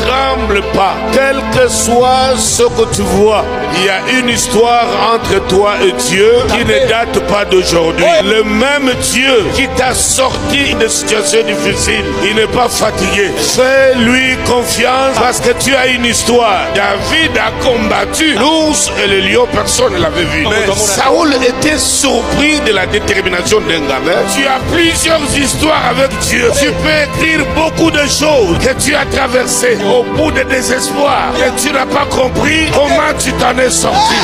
tremble pas. Quel que soit ce que tu vois, il y a une histoire entre toi et Dieu qui ne date pas d'aujourd'hui. Le même Dieu qui t'a sorti de situations difficiles, il n'est pas fatigué. Fais-lui confiance parce que tu as une histoire. David a combattu l'ours et le lion, personne ne l'avait vu. Mais Saoul était surpris de la détermination d'un gamin. Tu as plusieurs histoires avec Dieu. Tu peux écrire beaucoup de choses que tu as traversées au bout de désespoir et tu n'as pas compris comment tu t'en es sorti.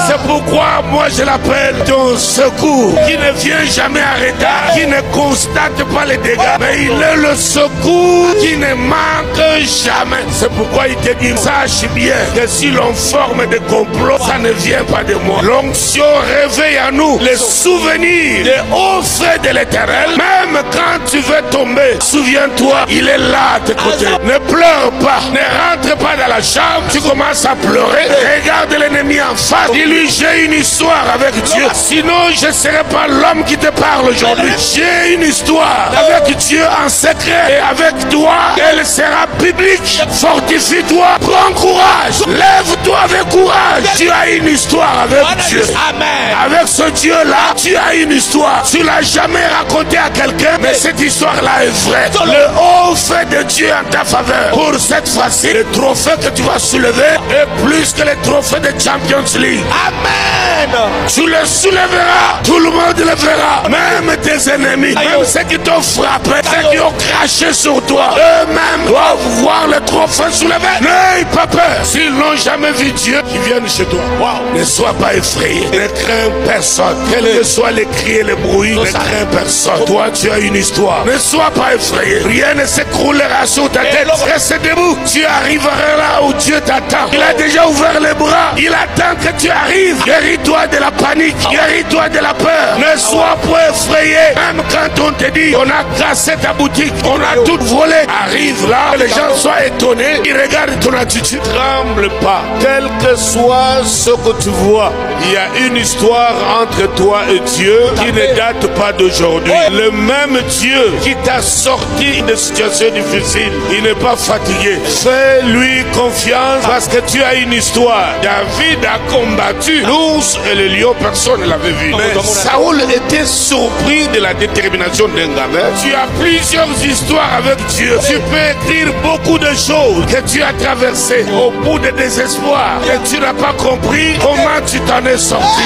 C'est pourquoi moi je l'appelle ton secours, qui ne vient jamais arrêter, qui ne constate pas les dégâts, mais il est le secours qui ne manque jamais. C'est pourquoi il te dit, sache bien que si l'on forme des complots, ça ne vient pas de moi. L'onction réveille à nous les souvenirs des hauts faits de l'Éternel. Même quand tu veux tomber, souviens-toi, il est là à tes côtés. Ne pleure pas, ne rentre pas dans la chambre, tu commences à pleurer. Regarde l'ennemi en face, dis-lui, j'ai une histoire avec Dieu. Sinon, je ne serai pas l'homme qui te parle aujourd'hui. J'ai une histoire avec Dieu en secret et avec toi, elle sera publique. Fortifie-toi, prends courage, lève-toi avec courage. Tu as une histoire avec Dieu. Amen. Avec ce Dieu-là, tu as une histoire. Tu ne l'as jamais raconté à quelqu'un, mais cette histoire-là est vraie. Le haut fait de Dieu en ta faveur. Pour cette fois-ci, le trophée que tu vas soulever est plus que le trophée de Champions League. Amen. Tu le soulèveras, tout le monde le verra. Même tes ennemis, même ceux qui t'ont frappé, ceux qui ont craché sur toi, eux-mêmes doivent voir le trophée soulevé. N'aie pas peur. S'ils n'ont jamais vu Dieu, ils viennent chez toi. Wow. Ne sois pas effrayé. Ne crains personne. Quel que soit les cris et les bruits, ne crains personne. Toi, tu as une histoire. Ne sois pas effrayé. Rien ne s'écroulera sur ta tête. Reste debout. Tu arriveras là où Dieu t'attend. Il a déjà ouvert les bras. Il attend que tu arrives. Guéris-toi de la panique. Guéris-toi de la peur. Ne sois pas effrayé. Même quand on te dit, on a cassé ta boutique, on a tout volé. Arrive là, que les gens soient étonnés. Ils regardent ton attitude. Tremble pas. Quel que soit ce que tu vois, il y a une histoire entre toi et Dieu qui ne date pas d'aujourd'hui. Le même Dieu qui t'a sorti de situations difficiles, il n'est pas fatigué. Fais-lui confiance parce que tu as une histoire. David a combattu l'ours et le lion, personne ne l'avait vu. Mais Saoul était surpris de la détermination d'un gamin. Tu as plusieurs histoires avec Dieu. Tu peux écrire beaucoup de choses que tu as traversées au bout de désespoir et tu n'as pas compris comment tu t'en es sorti.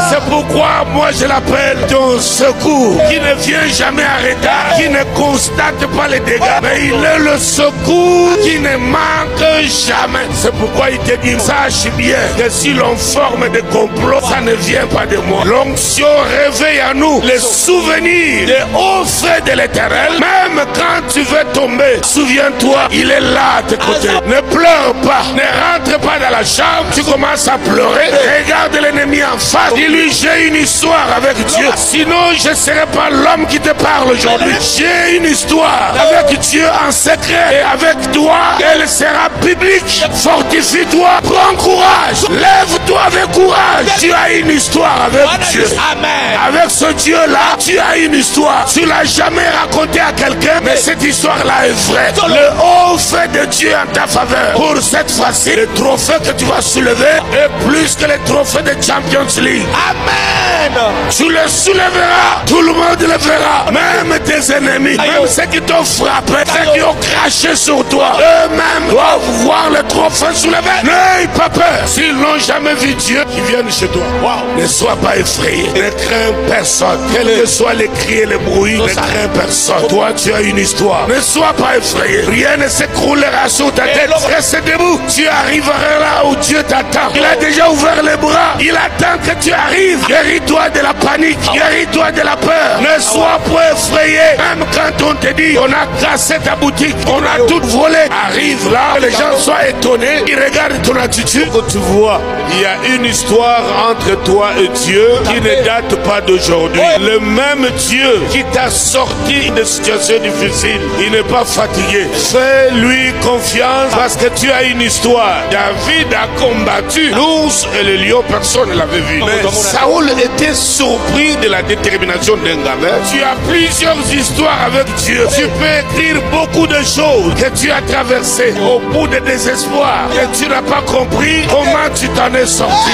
C'est pourquoi moi je l'appelle ton secours, qui ne vient jamais arrêter, qui ne constate pas les dégâts, mais il est le secours qui ne manque jamais. C'est pourquoi il te dit, sache bien que si l'on forme des complots, ça ne vient pas de moi. L'onction réveille à nous les souvenirs des hauts faits de l'Éternel. Même quand tu veux tomber, souviens-toi, il est là à tes côtés. Ne pleure pas, ne rentre pas dans la chambre, tu commences à pleurer. Regarde l'ennemi en face, dis-lui, j'ai une histoire avec Dieu. Sinon, je ne serai pas l'homme qui te parle aujourd'hui. J'ai une histoire avec Dieu en secret et avec toi, elle sera publique. Fortifie-toi, prends courage, lève-toi avec courage. Tu as une histoire avec Dieu. Amen. Avec ce Dieu-là, tu as une histoire. Tu ne l'as jamais raconté à quelqu'un, mais cette histoire-là est vraie. Le haut fait de Dieu en ta faveur. Pour cette fois-ci, le trophée que tu vas soulever est plus que le trophée de Champions League. Amen. Tu le soulèveras, tout le monde le verra. Même tes ennemis, même ceux qui t'ont frappé, ceux qui ont craché sur toi, eux-mêmes doivent voir le trophée soulevé. N'aie pas peur. S'ils n'ont jamais vu Dieu, ils viennent chez toi. Wow. Ne sois pas effrayé. Ne crains personne. Quels que soient les cris et les bruits, ne crains personne. Toi, tu as une histoire. Ne sois pas effrayé. Rien ne s'écroulera sur ta tête. Reste debout. Tu arriveras là où Dieu t'attend. Il a déjà ouvert les bras. Il attend que tu arrives. Guéris-toi de la panique. Guéris-toi de la peur. Ne sois pas effrayé. Même quand on te dit, on a cassé ta boutique, on a tout volé. Arrive là, que les gens soient étonnés. Ils regardent ton attitude. Que tu vois, il y a une histoire entre toi et Dieu qui ne date pas d'aujourd'hui. Le même Dieu qui t'a sorti de situations difficiles, il n'est pas fatigué. Fais-lui confiance parce que tu as une histoire. David a combattu l'ours et le lion, personne ne l'avait vu. Mais Saoul était surpris de la détermination d'un gamin. Tu as plusieurs histoires avec Dieu. Tu peux écrire beaucoup de choses que tu as traversées au bout de désespoir et tu n'as pas compris comment tu t'en es sorti.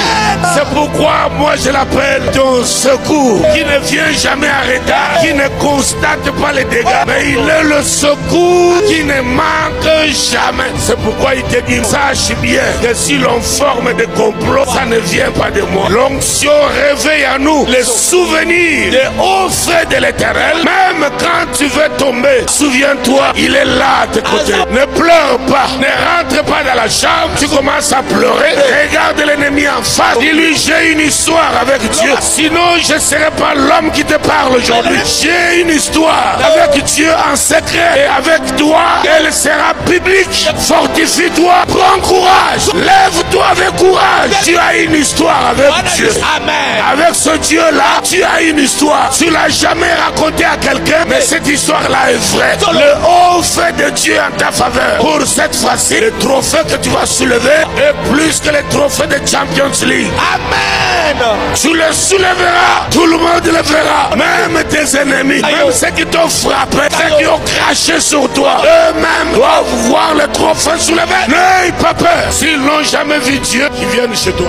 C'est pourquoi moi je l'appelle ton secours, qui ne vient jamais en retard, qui ne constate pas les dégâts, mais il est le secours qui ne manque jamais. C'est pourquoi il te dit, sache bien que si l'on forme des complots, ça ne vient pas de moi. L'onction réveille à nous les souvenirs des hauts faits de l'Éternel. Même quand tu veux tomber, souviens-toi, il est là à tes côtés. Ne pleure pas, ne rentre pas dans la chambre, tu commences à pleurer. Regarde l'ennemi en face, dis-lui, j'ai une histoire avec Dieu. Sinon, je ne serai pas l'homme qui te parle aujourd'hui. J'ai une histoire avec Dieu en secret et avec toi, elle sera publique. Fortifie-toi, prends courage, lève-toi avec courage. Tu as une histoire avec Dieu. Amen. Avec ce Dieu-là, tu as une histoire. Tu l'as jamais raconté à quelqu'un, mais cette histoire-là est vraie. Le haut fait de Dieu en ta faveur. Pour cette fois-ci, le trophée que tu vas soulever est plus que le trophée de Champions League. Amen. Tu le soulèveras, tout le monde le verra, même tes ennemis, même ceux qui t'ont frappé, ceux qui ont craché sur toi, eux-mêmes doivent voir le trophée soulevé. N'aie pas peur. S'ils n'ont jamais vu Dieu, qui viennent chez toi.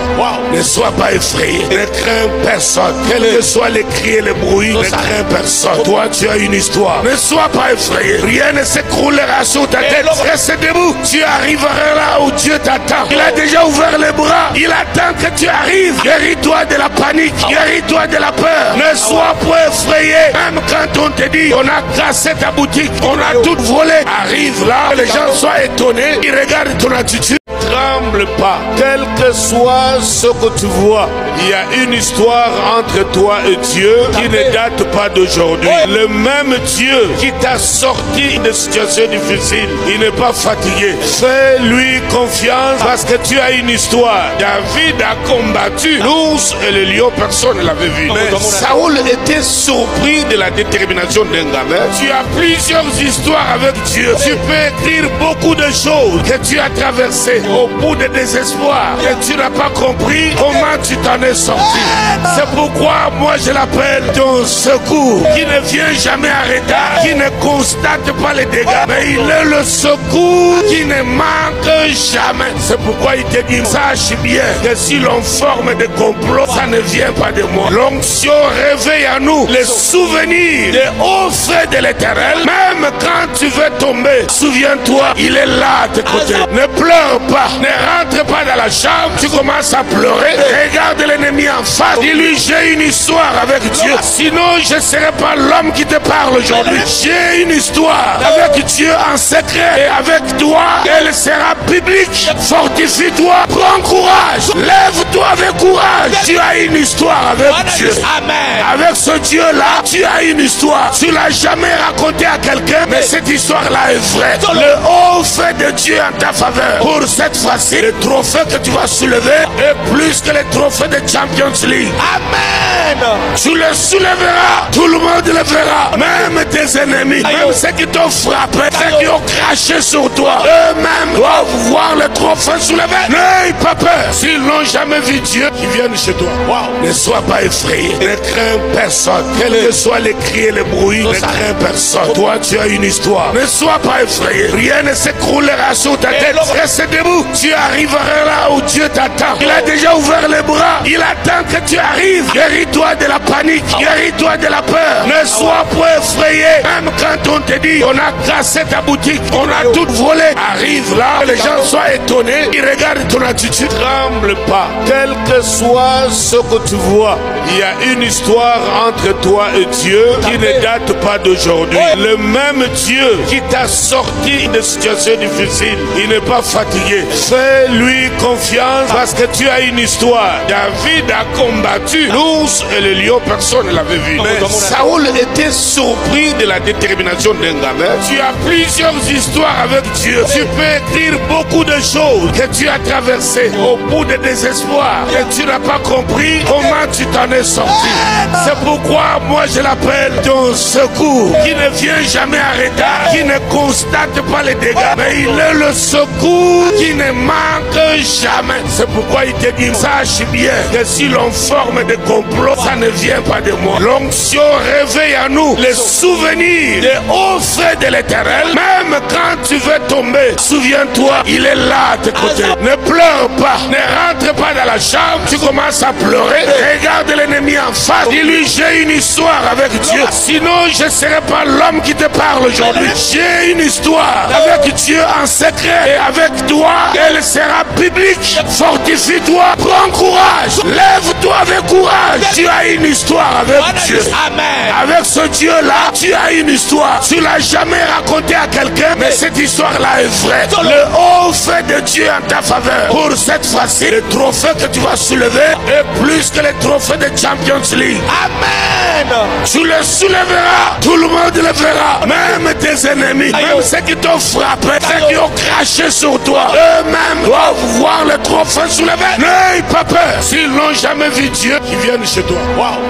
Ne sois pas effrayé, ne crains personne. Quels que soient les cris et les bruits, ne crains personne. Toi, tu as une histoire. Ne sois pas effrayé. Rien ne s'écroulera sur ta tête. Reste debout. Tu arriveras là où Dieu t'attend. Il a déjà ouvert les bras. Il attend que tu arrives. Guéris-toi de la panique. Guéris-toi de la peur. Ne sois pas effrayé. Même quand on te dit, on a cassé ta boutique, on a tout volé. Arrive là, les gens soient étonnés. Ils regardent ton attitude. Tremble pas, quel que soit ce que tu vois, il y a une histoire entre toi et Dieu qui ne date pas d'aujourd'hui. Le même Dieu qui t'a sorti de situations difficiles, il n'est pas fatigué. Fais-lui confiance parce que tu as une histoire. David a combattu l'ours et le lion, personne ne l'avait vu. Mais Saoul était surpris de la détermination d'un gamin. Tu as plusieurs histoires avec Dieu. Tu peux écrire beaucoup de choses que tu as traversées au bout de désespoir et tu n'as pas compris comment tu t'en es sorti. C'est pourquoi moi je l'appelle ton secours, qui ne vient jamais en retard, qui ne constate pas les dégâts, mais il est le secours qui ne manque jamais. C'est pourquoi il te dit, sache bien que si l'on forme des complots, ça ne vient pas de moi. L'onction réveille à nous les souvenirs des hauts faits de l'Éternel. Même quand tu veux tomber, souviens-toi, il est là à tes côtés. Ne pleure pas, ne rentre pas dans la chambre, tu commences à pleurer. Regarde l'ennemi en face, dis-lui, j'ai une histoire avec Dieu. Sinon, je ne serai pas l'homme qui te parle aujourd'hui. J'ai une histoire avec Dieu en secret et avec toi, elle sera publique. Fortifie-toi, prends courage, lève-toi avec courage. Tu as une histoire avec Dieu. Amen. Avec ce Dieu-là, tu as une histoire. Tu l'as jamais raconté à quelqu'un, mais cette histoire-là est vraie. Le haut fait de Dieu en ta faveur. Pour cette fois-ci, le trophée que tu vas soulever est plus que le trophée de Champions League. Amen. Tu le soulèveras, tout le monde le verra, même tes ennemis, même ceux qui t'ont frappé, ceux qui ont craché sur toi, eux-mêmes doivent voir le trophée soulevé. N'aie pas peur. S'ils n'ont jamais vu Dieu, qui viennent chez toi. Ne sois pas effrayé, ne crains personne. Quels que soient les cris et les bruits, ne crains personne. Toi, tu as une histoire. Ne sois pas effrayé. Rien ne s'écroulera sur ta tête. Reste debout. Tu arriveras là où Dieu t'attend. Il a déjà ouvert les bras. Il attend que tu arrives. Guéris-toi de la panique. Guéris-toi de la peur. Ne sois pas effrayé. Même quand on te dit, on a cassé ta boutique, on a tout volé. Arrive là, les gens soient étonnés. Ils regardent ton attitude. Tremble pas. Quel que soit ce que tu vois, il y a une histoire entre toi et Dieu qui ne date pas d'aujourd'hui. Le même Dieu qui t'a sorti de situations difficiles, il n'est pas fatigué. Fais-lui confiance parce que tu as une histoire. David a combattu l'ours et le lion, personne ne l'avait vu. Mais Saoul était surpris de la détermination d'un gamin. Tu as plusieurs histoires avec Dieu. Tu peux écrire beaucoup de choses que tu as traversées au bout de désespoir et tu n'as pas compris comment tu t'en es sorti. C'est pourquoi moi je l'appelle ton secours, qui ne vient jamais en retard, qui ne constate pas les dégâts, mais il est le secours secours qui ne manque jamais. C'est pourquoi il te dit, sache bien que si l'on forme des complots, ça ne vient pas de moi. L'onction réveille à nous les souvenirs des hauts faits de l'Éternel. Même quand tu veux tomber, souviens-toi, il est là à tes côtés. Ne pleure pas, ne rentre pas dans la chambre. Tu commences à pleurer. Regarde l'ennemi en face. Dis-lui, j'ai une histoire avec Dieu. Sinon, je ne serai pas l'homme qui te parle aujourd'hui. J'ai une histoire avec Dieu en secret. Et avec toi, elle sera biblique. Fortifie-toi, prends courage. Lève-toi avec courage. Tu as une histoire avec Dieu. Amen. Avec ce Dieu-là, tu as une histoire. Tu l'as jamais raconté à quelqu'un, mais cette histoire-là est vraie. Le haut fait de Dieu en ta faveur. Pour cette fois-ci, le trophée que tu vas soulever est plus que le trophée de Champions League. Amen. Tu le soulèveras, tout le monde le verra. Même tes ennemis, même ceux qui t'ont frappé, ceux qui ont craché sur toi, eux-mêmes doivent voir le trophée soulevé. N'aie pas peur. S'ils n'ont jamais vu Dieu, qui viennent chez toi.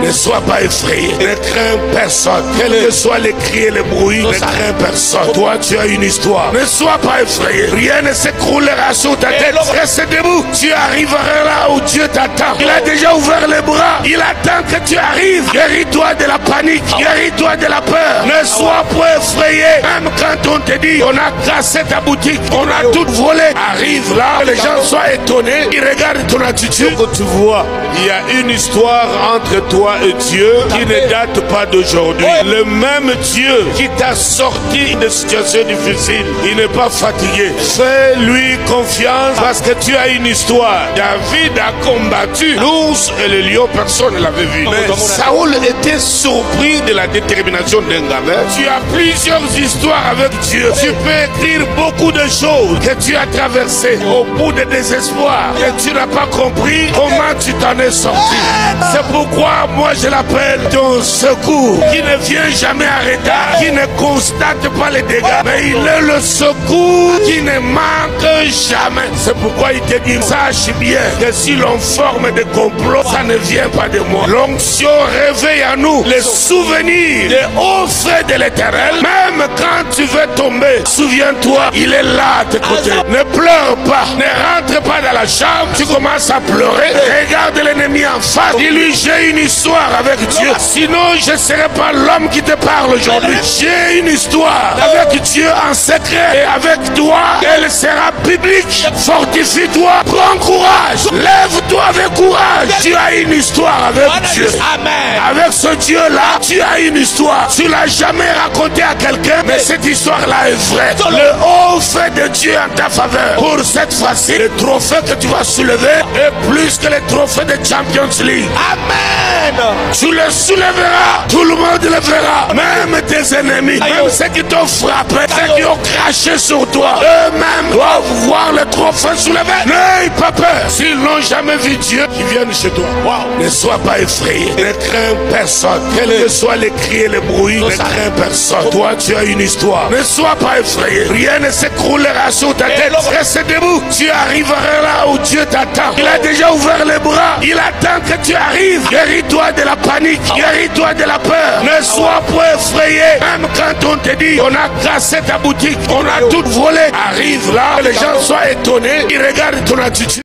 Ne sois pas effrayé. Ne crains personne. Quels que soient les cris et les bruits, ne crains personne. Toi, tu as une histoire. Ne sois pas effrayé. Rien ne s'écroulera sur ta tête. Reste debout. Tu arriveras là où Dieu t'attend. Il a déjà ouvert les bras. Il attend que tu arrives. Guéris-toi de la panique. Guéris-toi de la peur. Ne sois pas effrayé. Même quand on te dit, on a cassé ta boutique, on a tout volé. Arrive là, les gens soient étonnés. Ils regardent ton attitude. Que tu vois, il y a une histoire entre toi et Dieu qui ne date pas d'aujourd'hui. Le même Dieu qui t'a sorti de situations difficiles, il n'est pas fatigué. Fais-lui confiance parce que tu as une histoire. David a combattu l'ours et le lion, personne ne l'avait vu. Mais Saoul était surpris de la détermination d'un gamin. Tu as plusieurs histoires avec Dieu. Tu peux écrire beaucoup de choses que tu as traversées au bout de désespoir, que tu n'as pas compris comment tu t'en es sorti. C'est pourquoi moi je l'appelle ton secours, qui ne vient jamais en retard, qui ne constate pas les dégâts, mais il est le secours qui ne manque jamais. C'est pourquoi il te dit, sache bien que si l'on forme des complots, ça ne vient pas de moi. L'onction réveille à nous les souvenirs des hauts faits de l'Éternel. Même quand tu veux tomber, souviens-toi, il est là à tes côtés. Ne pleure pas, ne rentre pas dans la chambre. Tu commences à pleurer. Regarde l'ennemi en face. Dis-lui, j'ai une histoire avec Dieu. Sinon, je ne serai pas l'homme qui te parle aujourd'hui. J'ai une histoire avec Dieu en secret. Et avec toi, elle sera biblique. Fortifie-toi, prends courage. Lève-toi avec courage. Tu as une histoire avec Dieu. Amen. Avec ce Dieu-là, tu as une histoire. Tu l'as jamais raconté à quelqu'un, mais cette histoire-là est vraie. Le haut fait de Dieu en ta faveur. Pour cette fois-ci, le trophée que tu vas soulever est plus que le trophée de Champions League. Amen. Tu le soulèveras, tout le monde le verra. Même tes ennemis, même ceux qui t'ont frappé, ceux qui ont craché sur toi, eux-mêmes doivent voir le trophée soulevé. N'aie pas peur. S'ils n'ont jamais vu Dieu, qui viennent chez toi. Ne sois pas effrayé. Ne crains personne. Quels que soient les cris et les bruits, ne crains personne. Toi, tu as une histoire. Ne sois pas effrayé. Rien ne s'écroulera sur ta tête. Reste debout. Tu arriveras là où Dieu t'attend. Il a déjà ouvert les bras. Il attend que tu arrives. Guéris-toi de la panique. Guéris-toi de la peur. Ne sois pas effrayé. Même quand on te dit, on a cassé ta boutique, on a tout volé. Arrive là, les gens soient étonnés. Ils regardent ton attitude.